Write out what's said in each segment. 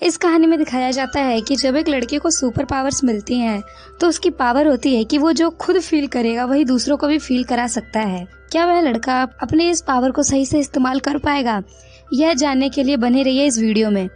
इस कहानी में दिखाया जाता है कि जब एक लड़के को सुपर पावर्स मिलती हैं तो उसकी पावर होती है कि वो जो खुद फील करेगा वही दूसरों को भी फील करा सकता है। क्या वह लड़का अपने इस पावर को सही से इस्तेमाल कर पाएगा, यह जानने के लिए बने रहिए इस वीडियो में।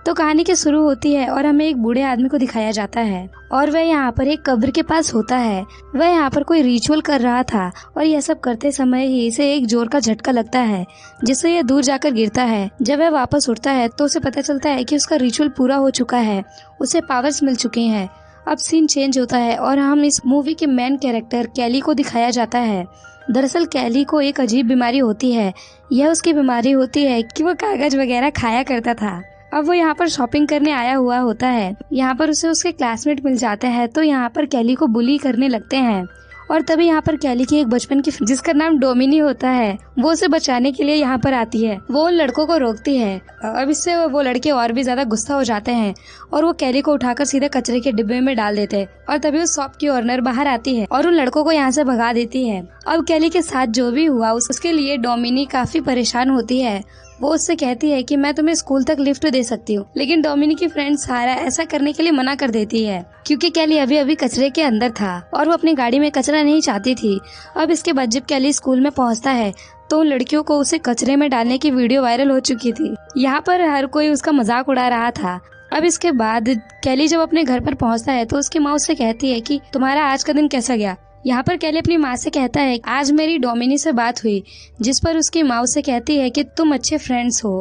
तो कहानी की शुरू होती है और हमें एक बूढ़े आदमी को दिखाया जाता है और वह यहाँ पर एक कब्र के पास होता है। वह यहाँ पर कोई रिचुअल कर रहा था और यह सब करते समय ही इसे एक जोर का झटका लगता है जिससे यह दूर जाकर गिरता है। जब वह वापस उठता है तो उसे पता चलता है कि उसका रिचुअल पूरा हो चुका है, उसे पावर्स मिल चुकी हैं। अब सीन चेंज होता है और हम इस मूवी के मेन कैरेक्टर कैली को दिखाया जाता है। दरअसल कैली को एक अजीब बीमारी होती है। यह उसकी बीमारी होती है कि वो कागज वगैरह खाया करता था। अब वो यहाँ पर शॉपिंग करने आया हुआ होता है। यहाँ पर उसे उसके क्लासमेट मिल जाते हैं तो यहाँ पर कैली को बुली करने लगते हैं और तभी यहाँ पर कैली की एक बचपन की जिसका नाम डोमिनी होता है, वो उसे बचाने के लिए यहाँ पर आती है। वो उन लड़कों को रोकती है। अब इससे वो लड़के और भी ज्यादा गुस्सा हो जाते हैं और वो कैली को उठाकर सीधे कचरे के डिब्बे में डाल देते हैं और तभी उस शॉप की ओनर बाहर आती है और उन लड़कों को यहाँ से भगा देती है। अब कैली के साथ जो भी हुआ उसके लिए डोमिनी काफी परेशान होती है। वो उससे कहती है कि मैं तुम्हें स्कूल तक लिफ्ट दे सकती हूँ, लेकिन डोमिनी की फ्रेंड सारा ऐसा करने के लिए मना कर देती है क्योंकि कैली अभी अभी कचरे के अंदर था और वो अपनी गाड़ी में कचरा नहीं चाहती थी। अब इसके बाद जब कैली स्कूल में पहुँचता है तो उन लड़कियों को उसे कचरे में डालने की वीडियो वायरल हो चुकी थी। यहाँ पर हर कोई उसका मजाक उड़ा रहा था। अब इसके बाद कैली जब अपने घर पर पहुँचता है तो उसकी माँ उससे कहती है कि तुम्हारा आज का दिन कैसा गया। यहाँ पर कैली अपनी माँ से कहता है आज मेरी डोमिनी से बात हुई, जिस पर उसकी माँ उससे कहती है कि तुम अच्छे फ्रेंड्स हो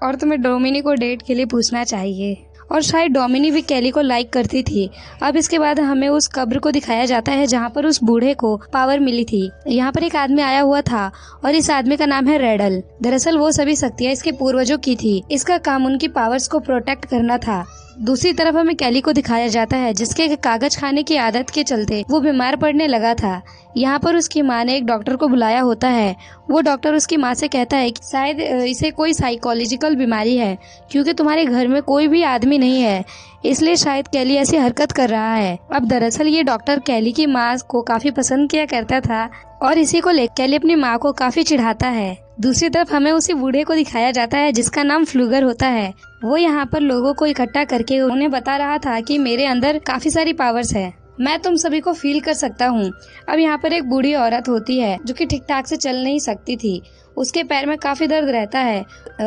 और तुम्हें डोमिनी को डेट के लिए पूछना चाहिए। और शायद डोमिनी भी कैली को लाइक करती थी। अब इसके बाद हमें उस कब्र को दिखाया जाता है जहाँ पर उस बूढ़े को पावर मिली थी। यहाँ पर एक आदमी आया हुआ था और इस आदमी का नाम है रेडल। दरअसल वो सभी शक्तियाँ इसके पूर्वजों की थी। इसका काम उनकी पावर्स को प्रोटेक्ट करना था। दूसरी तरफ हमें कैली को दिखाया जाता है जिसके कागज खाने की आदत के चलते वो बीमार पड़ने लगा था। यहाँ पर उसकी माँ ने एक डॉक्टर को बुलाया होता है। वो डॉक्टर उसकी माँ से कहता है कि शायद इसे कोई साइकोलॉजिकल बीमारी है क्योंकि तुम्हारे घर में कोई भी आदमी नहीं है, इसलिए शायद कैली ऐसी हरकत कर रहा है। अब दरअसल ये डॉक्टर कैली की माँ को काफी पसंद किया करता था और इसी को लेकर कैली अपनी माँ को काफी चिढ़ाता है। दूसरी तरफ हमें उसी बूढ़े को दिखाया जाता है जिसका नाम फ्लूगर होता है। वो यहाँ पर लोगों को इकट्ठा करके उन्हें बता रहा था कि मेरे अंदर काफी सारी पावर्स है, मैं तुम सभी को फील कर सकता हूँ। अब यहाँ पर एक बूढ़ी औरत होती है जो कि ठीक ठाक से चल नहीं सकती थी, उसके पैर में काफी दर्द रहता है।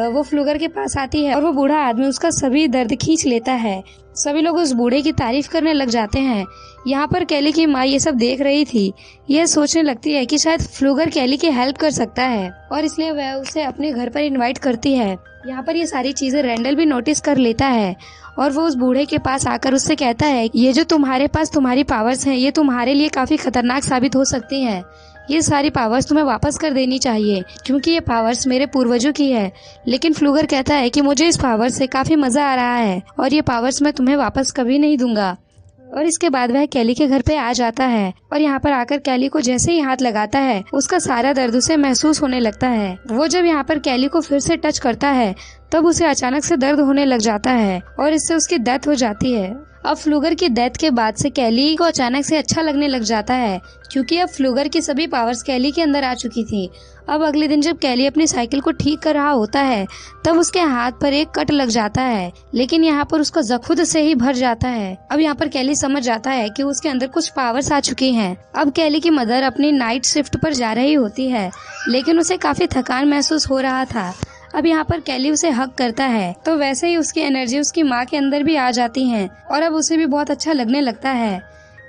वो फ्लूगर के पास आती है और वो बूढ़ा आदमी उसका सभी दर्द खींच लेता है। सभी लोग उस बूढ़े की तारीफ करने लग जाते हैं। यहाँ पर कैली की माँ ये सब देख रही थी। यह सोचने लगती है कि शायद फ्लूगर कैली की हेल्प कर सकता है और इसलिए वह उसे अपने घर पर इनवाइट करती है। यहाँ पर ये सारी चीजें रेंडल भी नोटिस कर लेता है और वो उस बूढ़े के पास आकर उससे कहता है ये जो तुम्हारे पास तुम्हारी पावर्स हैं ये तुम्हारे लिए काफी खतरनाक साबित हो सकती हैं। ये सारी पावर्स तुम्हें वापस कर देनी चाहिए क्योंकि ये पावर्स मेरे पूर्वजों की है। लेकिन फ्लूगर कहता है कि मुझे इस पावर्स से काफी मजा आ रहा है और ये पावर्स मैं तुम्हें वापस कभी नहीं दूंगा। और इसके बाद वह कैली के घर पे आ जाता है और यहाँ पर आकर कैली को जैसे ही हाथ लगाता है उसका सारा दर्द उसे महसूस होने लगता है। वो जब यहाँ पर कैली को फिर से टच करता है तब उसे अचानक से दर्द होने लग जाता है और इससे उसकी डेथ हो जाती है। अब फ्लूगर की डेथ के बाद से कैली को अचानक से अच्छा लगने लग जाता है क्योंकि अब फ्लूगर की सभी पावर्स कैली के अंदर आ चुकी थी। अब अगले दिन जब कैली अपनी साइकिल को ठीक कर रहा होता है तब उसके हाथ पर एक कट लग जाता है, लेकिन यहाँ पर उसका जख्म खुद से ही भर जाता है। अब यहाँ पर कैली समझ जाता है कि उसके अंदर कुछ पावर्स आ चुकी हैं। अब कैली की मदर अपनी नाइट शिफ्ट पर जा रही होती है लेकिन उसे काफी थकान महसूस हो रहा था। अब यहाँ पर कैली उसे हग करता है तो वैसे ही उसकी एनर्जी उसकी माँ के अंदर भी आ जाती है और अब उसे भी बहुत अच्छा लगने लगता है।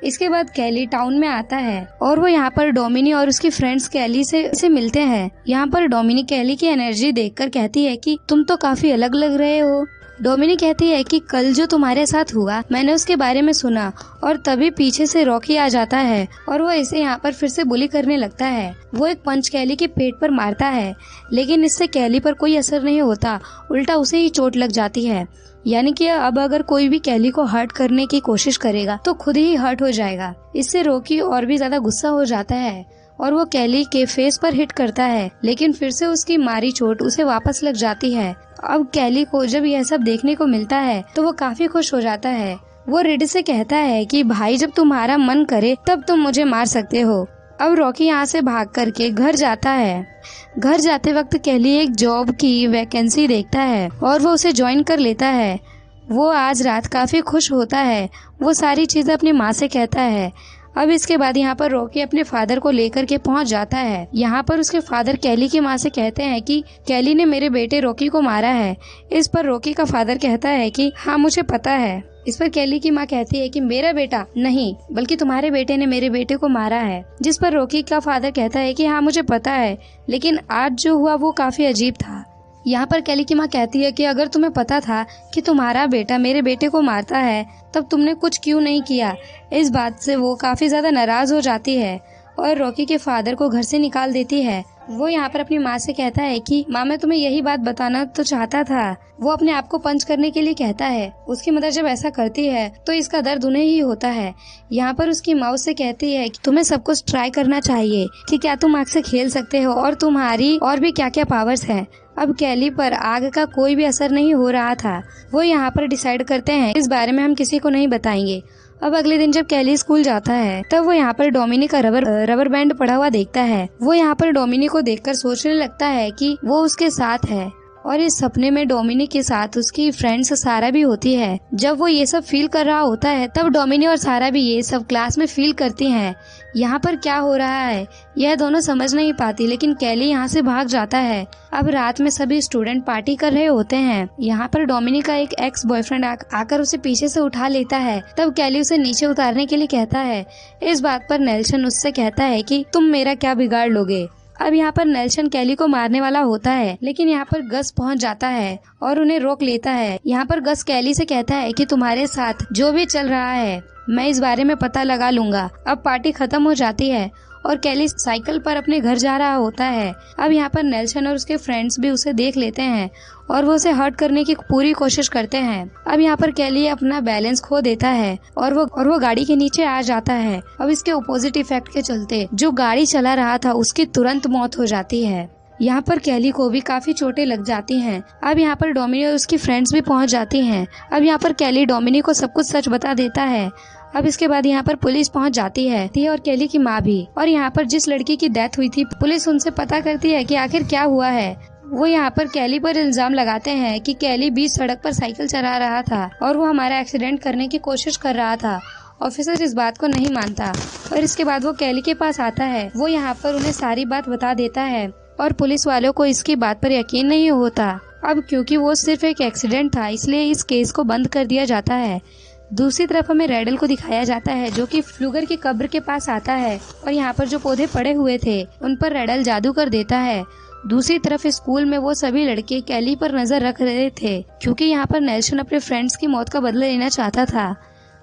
इसके बाद कैली टाउन में आता है और वो यहाँ पर डोमिनी और उसकी फ्रेंड्स कैली से मिलते हैं। यहाँ पर डोमिनी कैली की एनर्जी देखकर कहती है कि तुम तो काफी अलग लग रहे हो। डोमिनी कहती है कि कल जो तुम्हारे साथ हुआ मैंने उसके बारे में सुना और तभी पीछे से रॉकी आ जाता है और वो इसे यहाँ पर फिर से बुली करने लगता है। वो एक पंच कैली के पेट पर मारता है लेकिन इससे कैली पर कोई असर नहीं होता, उल्टा उसे ही चोट लग जाती है। यानी कि अब अगर कोई भी कैली को हर्ट करने की कोशिश करेगा तो खुद ही हर्ट हो जाएगा। इससे रॉकी और भी ज्यादा गुस्सा हो जाता है और वो कैली के फेस पर हिट करता है लेकिन फिर से उसकी मारी चोट उसे वापस लग जाती है। अब कैली को जब यह सब देखने को मिलता है तो वो काफी खुश हो जाता है। वो रेड से कहता है कि भाई जब तुम्हारा मन करे तब तुम मुझे मार सकते हो। अब रॉकी यहाँ से भाग करके घर जाता है। घर जाते वक्त कैली एक जॉब की वैकेंसी देखता है और वो उसे ज्वाइन कर लेता है। वो आज रात काफी खुश होता है। वो सारी चीजें अपनी माँ से कहता है। अब इसके बाद यहाँ पर रॉकी अपने फादर को लेकर के पहुँच जाता है। यहाँ पर उसके फादर कैली की माँ से कहते हैं कि कैली ने मेरे बेटे रॉकी को मारा है। इस पर रॉकी का फादर कहता है कि हाँ मुझे पता है। इस पर कैली की माँ कहती है कि मेरा बेटा नहीं, बल्कि तुम्हारे बेटे ने मेरे बेटे को मारा है। जिस पर रॉकी का फादर कहता है कि हाँ मुझे पता है, लेकिन आज जो हुआ वो काफी अजीब था। यहाँ पर कैली की माँ कहती है कि अगर तुम्हें पता था कि तुम्हारा बेटा मेरे बेटे को मारता है, तब तुमने कुछ क्यों नहीं किया। इस बात से वो काफी ज्यादा नाराज हो जाती है और रॉकी के फादर को घर से निकाल देती है। वो यहाँ पर अपनी माँ से कहता है कि माँ मैं तुम्हें यही बात बताना तो चाहता था। वो अपने आप को पंच करने के लिए कहता है। उसकी मदर जब ऐसा करती है तो इसका दर्द उन्हें ही होता है। यहाँ पर उसकी माँ उससे कहती है कि तुम्हें सब कुछ ट्राई करना चाहिए कि क्या तुम आग से खेल सकते हो और तुम्हारी और भी क्या क्या पावर्स हैं। अब कैली पर आग का कोई भी असर नहीं हो रहा था। वो यहाँ पर डिसाइड करते हैं इस बारे में हम किसी को नहीं बताएंगे। अब अगले दिन जब कैली स्कूल जाता है तब वो यहाँ पर डोमिनी का रबर बैंड पड़ा हुआ देखता है। वो यहाँ पर डोमिनी को देखकर सोचने लगता है कि वो उसके साथ है और इस सपने में डोमिनी के साथ उसकी फ्रेंड्स सारा भी होती है। जब वो ये सब फील कर रहा होता है तब डोमिनी और सारा भी ये सब क्लास में फील करती हैं। यहाँ पर क्या हो रहा है यह दोनों समझ नहीं पाती, लेकिन कैली यहाँ से भाग जाता है। अब रात में सभी स्टूडेंट पार्टी कर रहे होते हैं। यहाँ पर डोमिनी का एक एक्स बॉयफ्रेंड आकर उसे पीछे से उठा लेता है। तब कैली उसे नीचे उतारने के लिए कहता है। इस बात पर नेल्सन उससे कहता है कि तुम मेरा क्या बिगाड़ लोगे। अब यहाँ पर नेल्सन कैली को मारने वाला होता है, लेकिन यहाँ पर गस पहुँच जाता है और उन्हें रोक लेता है। यहाँ पर गस कैली से कहता है कि तुम्हारे साथ जो भी चल रहा है मैं इस बारे में पता लगा लूंगा। अब पार्टी खत्म हो जाती है और कैली साइकिल पर अपने घर जा रहा होता है। अब यहाँ पर नेल्सन और उसके फ्रेंड्स भी उसे देख लेते हैं और वो उसे हर्ट करने की पूरी कोशिश करते हैं। अब यहाँ पर कैली अपना बैलेंस खो देता है और वो गाड़ी के नीचे आ जाता है। अब इसके ऑपोजिट इफेक्ट के चलते जो गाड़ी चला रहा था उसकी तुरंत मौत हो जाती है। यहाँ पर कैली को भी काफी चोटें लग जाती हैं। अब यहाँ पर डोमिनी और उसकी फ्रेंड्स भी पहुँच जाती हैं। अब यहाँ पर कैली डोमिनी को सब कुछ सच बता देता है। अब इसके बाद यहाँ पर पुलिस पहुँच जाती है और कैली की माँ भी। और यहाँ पर जिस लड़की की डेथ हुई थी पुलिस उनसे पता करती है कि आखिर क्या हुआ है। वो यहाँ पर कैली पर इल्जाम लगाते हैं कि कैली बीच सड़क पर साइकिल चला रहा था और वो हमारा एक्सीडेंट करने की कोशिश कर रहा था। ऑफिसर इस बात को नहीं मानता और इसके बाद वो कैली के पास आता है। वो यहाँ पर उन्हें सारी बात बता देता है और पुलिस वालों को इसकी बात पर यकीन नहीं होता। अब क्योंकि वो सिर्फ एक एक्सीडेंट था इसलिए इस केस को बंद कर दिया जाता है। दूसरी तरफ हमें रेडल को दिखाया जाता है जो कि फ्लूगर की कब्र के पास आता है और यहाँ पर जो पौधे पड़े हुए थे उन पर रेडल जादू कर देता है। दूसरी तरफ स्कूल में वो सभी लड़के कैली पर नजर रख रहे थे क्योंकि यहाँ पर नेल्सन अपने फ्रेंड्स की मौत का बदला लेना चाहता था।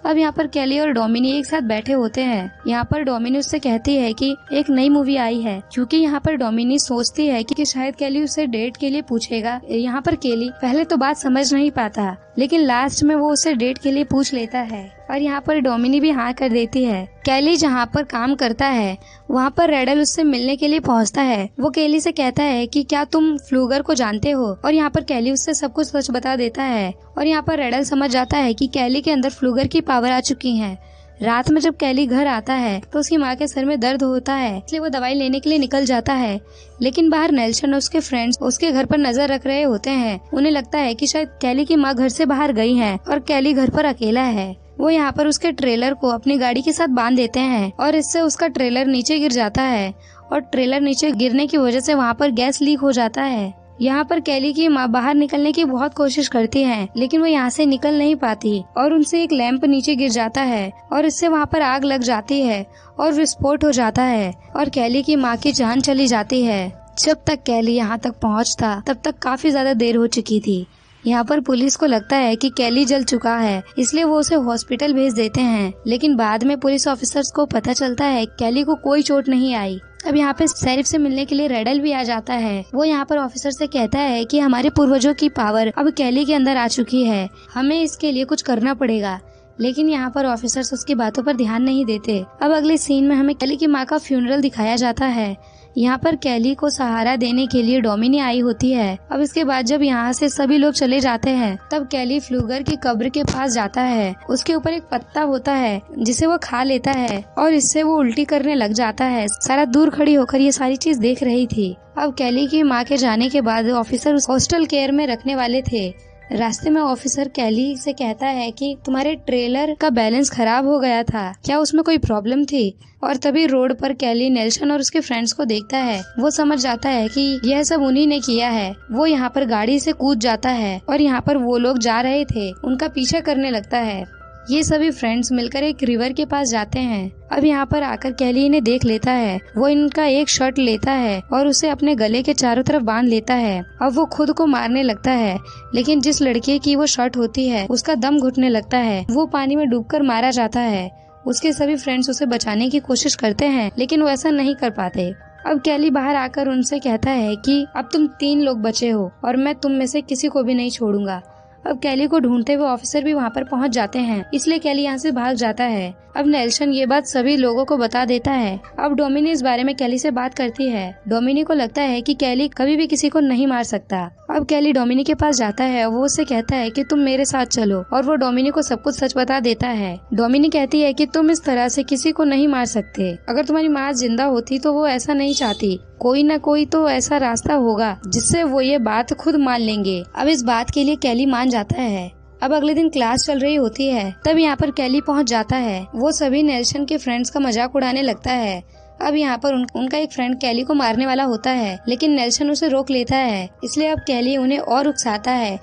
अब यहाँ पर कैली और डोमिनी एक साथ बैठे होते हैं। यहाँ पर डोमिनी उससे कहती है कि एक नई मूवी आई है, क्योंकि यहाँ पर डोमिनी सोचती है कि शायद कैली उससे डेट के लिए पूछेगा। यहाँ पर कैली पहले तो बात समझ नहीं पाता, लेकिन लास्ट में वो उससे डेट के लिए पूछ लेता है और यहाँ पर डोमिनी भी हाँ कर देती है। कैली जहाँ पर काम करता है वहाँ पर रेडल उससे मिलने के लिए पहुँचता है। वो कैली से कहता है कि क्या तुम फ्लूगर को जानते हो, और यहाँ पर कैली उससे सब कुछ सच बता देता है। और यहाँ पर रेडल समझ जाता है कि कैली के अंदर फ्लूगर की पावर आ चुकी है। रात में जब कैली घर आता है तो उसकी माँ के सर में दर्द होता है, इसलिए वो दवाई लेने के लिए निकल जाता है। लेकिन बाहर नेल्सन और उसके फ्रेंड्स उसके घर पर नजर रख रहे होते हैं। उन्हें लगता है कि शायद कैली की माँ घर से बाहर गई है और कैली घर पर अकेला है। वो यहाँ पर उसके ट्रेलर को अपनी गाड़ी के साथ बांध देते हैं और इससे उसका ट्रेलर नीचे गिर जाता है और ट्रेलर नीचे गिरने की वजह से वहाँ पर गैस लीक हो जाता है। यहाँ पर कैली की माँ बाहर निकलने की बहुत कोशिश करती है, लेकिन वो यहाँ से निकल नहीं पाती और उनसे एक लैंप नीचे गिर जाता है और इससे वहाँ पर आग लग जाती है और विस्फोट हो जाता है और कैली की माँ की जान चली जाती है। जब तक कैली यहाँ तक पहुँचता तब तक काफी ज्यादा देर हो चुकी थी। यहाँ पर पुलिस को लगता है कि कैली जल चुका है, इसलिए वो उसे हॉस्पिटल भेज देते हैं। लेकिन बाद में पुलिस ऑफिसर्स को पता चलता है कैली को कोई चोट नहीं आई। अब यहाँ पे शेरिफ से मिलने के लिए रेडल भी आ जाता है। वो यहाँ पर ऑफिसर से कहता है कि हमारे पूर्वजों की पावर अब कैली के अंदर आ चुकी है, हमें इसके लिए कुछ करना पड़ेगा। लेकिन यहाँ पर ऑफिसर्स उसकी बातों पर ध्यान नहीं देते। अब अगले सीन में हमें कैली की माँ का फ्यूनरल दिखाया जाता है। यहाँ पर कैली को सहारा देने के लिए डोमिनी आई होती है। अब इसके बाद जब यहाँ से सभी लोग चले जाते हैं तब कैली फ्लूगर की कब्र के पास जाता है। उसके ऊपर एक पत्ता होता है जिसे वो खा लेता है और इससे वो उल्टी करने लग जाता है। सारा दूर खड़ी होकर ये सारी चीज देख रही थी। अब कैली की माँ के जाने के बाद ऑफिसर उस हॉस्टल केयर में रखने वाले थे। रास्ते में ऑफिसर कैली से कहता है कि तुम्हारे ट्रेलर का बैलेंस खराब हो गया था, क्या उसमें कोई प्रॉब्लम थी? और तभी रोड पर कैली नेल्सन और उसके फ्रेंड्स को देखता है। वो समझ जाता है कि यह सब उन्हीं ने किया है। वो यहाँ पर गाड़ी से कूद जाता है और यहाँ पर वो लोग जा रहे थे उनका पीछा करने लगता है। ये सभी फ्रेंड्स मिलकर एक रिवर के पास जाते हैं। अब यहाँ पर आकर कैली इन्हें देख लेता है। वो इनका एक शर्ट लेता है और उसे अपने गले के चारों तरफ बांध लेता है। अब वो खुद को मारने लगता है, लेकिन जिस लड़के की वो शर्ट होती है उसका दम घुटने लगता है। वो पानी में डूबकर मारा जाता है। उसके सभी फ्रेंड्स उसे बचाने की कोशिश करते हैं, लेकिन वो ऐसा नहीं कर पाते। अब कैली बाहर आकर उनसे कहता है कि अब तुम 3 लोग बचे हो और मैं तुम में से किसी को भी नहीं छोड़ूंगा। अब कैली को ढूंढते हुए ऑफिसर भी वहाँ पर पहुँच जाते हैं, इसलिए कैली यहाँ से भाग जाता है। अब नेल्सन ये बात सभी लोगों को बता देता है। अब डोमिनी इस बारे में कैली से बात करती है। डोमिनी को लगता है कि कैली कभी भी किसी को नहीं मार सकता। अब कैली डोमिनी के पास जाता है। वो उससे कहता है कि तुम मेरे साथ चलो, और वो डोमिनी को सब कुछ सच बता देता है। डोमिनी कहती है कि तुम इस तरह से किसी को नहीं मार सकते। अगर तुम्हारी माँ जिंदा होती तो वो ऐसा नहीं चाहती। कोई ना कोई तो ऐसा रास्ता होगा जिससे वो ये बात खुद मान लेंगे। अब इस बात के लिए कैली मान जाता है। अब अगले दिन क्लास चल रही होती है, तब यहाँ पर कैली पहुँच जाता है। वो सभी नेल्सन के फ्रेंड्स का मजाक उड़ाने लगता है। अब यहाँ पर उनका एक फ्रेंड कैली को मारने वाला होता है, लेकिन नेल्सन उसे रोक लेता है। इसलिए अब कैली उन्हें और उकसाता है।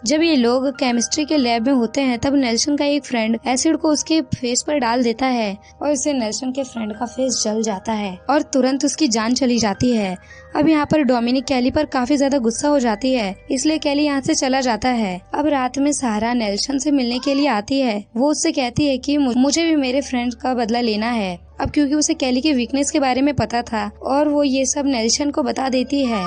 जब ये लोग केमिस्ट्री के लैब में होते हैं, तब नेल्सन का एक फ्रेंड एसिड को उसके फेस पर डाल देता है और इससे नेल्सन के फ्रेंड का फेस जल जाता है और तुरंत उसकी जान चली जाती है। अब यहाँ पर डोमिनी कैली पर काफी ज्यादा गुस्सा हो जाती है, इसलिए कैली यहाँ से चला जाता है। अब रात में सारा नेल्सन से मिलने के लिए आती है। वो उससे कहती है कि मुझे भी मेरे फ्रेंड का बदला लेना है। अब क्योंकि उसे कैली के वीकनेस के बारे में पता था और वो ये सब नेल्सन को बता देती है।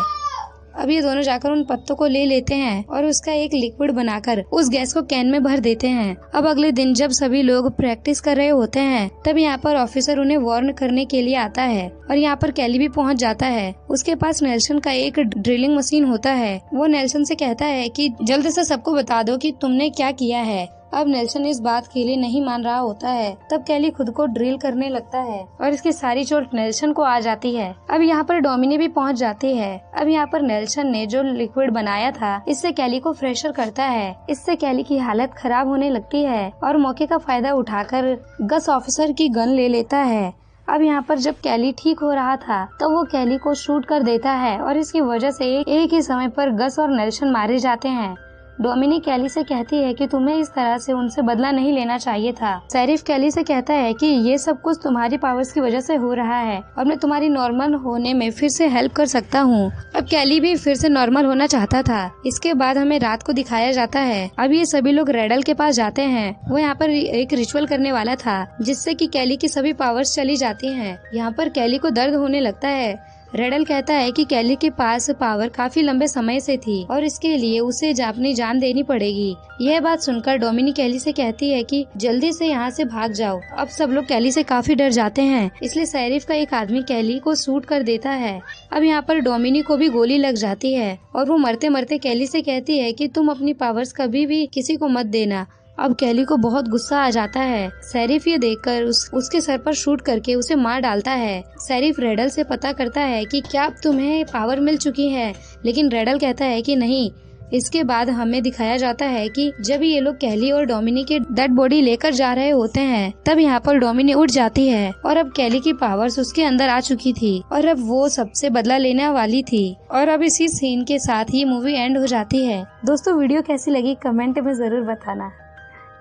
अब ये दोनों जाकर उन पत्तों को ले लेते हैं और उसका एक लिक्विड बनाकर उस गैस को कैन में भर देते हैं। अब अगले दिन जब सभी लोग प्रैक्टिस कर रहे होते हैं, तब यहाँ पर ऑफिसर उन्हें वार्न करने के लिए आता है और यहाँ पर कैली भी पहुँच जाता है। उसके पास नेल्सन का एक ड्रिलिंग मशीन होता है। वो नेल्सन से कहता है कि जल्द से सबको बता दो कि तुमने क्या किया है। अब नेल्सन इस बात के लिए नहीं मान रहा होता है। तब कैली खुद को ड्रिल करने लगता है और इसकी सारी चोट नेल्सन को आ जाती है। अब यहाँ पर डोमिनी भी पहुँच जाती है। अब यहाँ पर नेल्सन ने जो लिक्विड बनाया था, इससे कैली को फ्रेशर करता है। इससे कैली की हालत खराब होने लगती है और मौके का फायदा उठाकर गस ऑफिसर की गन ले लेता है। अब यहाँ पर जब कैली ठीक हो रहा था, तो वो कैली को शूट कर देता है और इसकी वजह से एक ही समय पर गस और नेल्सन मारे जाते हैं। डोमिनी कैली से कहती है कि तुम्हें इस तरह से उनसे बदला नहीं लेना चाहिए था। शेरिफ कैली से कहता है कि ये सब कुछ तुम्हारी पावर्स की वजह से हो रहा है और मैं तुम्हारी नॉर्मल होने में फिर से हेल्प कर सकता हूँ। अब कैली भी फिर से नॉर्मल होना चाहता था। इसके बाद हमें रात को दिखाया जाता है। अब ये सभी लोग रेडल के पास जाते हैं। वो यहाँ पर एक रिचुअल करने वाला था, जिससे कि कैली की सभी पावर्स चली जाती हैं। यहाँ पर कैली को दर्द होने लगता है। रेडल कहता है कि कैली के पास पावर काफी लंबे समय से थी और इसके लिए उसे अपनी जान देनी पड़ेगी। यह बात सुनकर डोमिनी कैली से कहती है कि जल्दी से यहाँ से भाग जाओ। अब सब लोग कैली से काफी डर जाते हैं, इसलिए शेरिफ का एक आदमी कैली को शूट कर देता है। अब यहाँ पर डोमिनी को भी गोली लग जाती है और वो मरते मरते कैली से कहती है कि तुम अपनी पावर्स कभी भी किसी को मत देना। अब कैली को बहुत गुस्सा आ जाता है। शेरिफ ये देखकर उसके सर पर शूट करके उसे मार डालता है। शेरिफ रेडल से पता करता है कि क्या तुम्हें पावर मिल चुकी है, लेकिन रेडल कहता है कि नहीं। इसके बाद हमें दिखाया जाता है कि जब ये लोग कैली और डोमिनी की डेड बॉडी लेकर जा रहे होते हैं, तब यहाँ पर डोमिनी उठ जाती है और अब कैली की पावर्स उसके अंदर आ चुकी थी और अब वो सबसे बदला लेने वाली थी। और अब इसी सीन के साथ ही मूवी एंड हो जाती है। दोस्तों, वीडियो कैसी लगी कमेंट में जरूर बताना।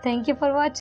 Thank you for watching.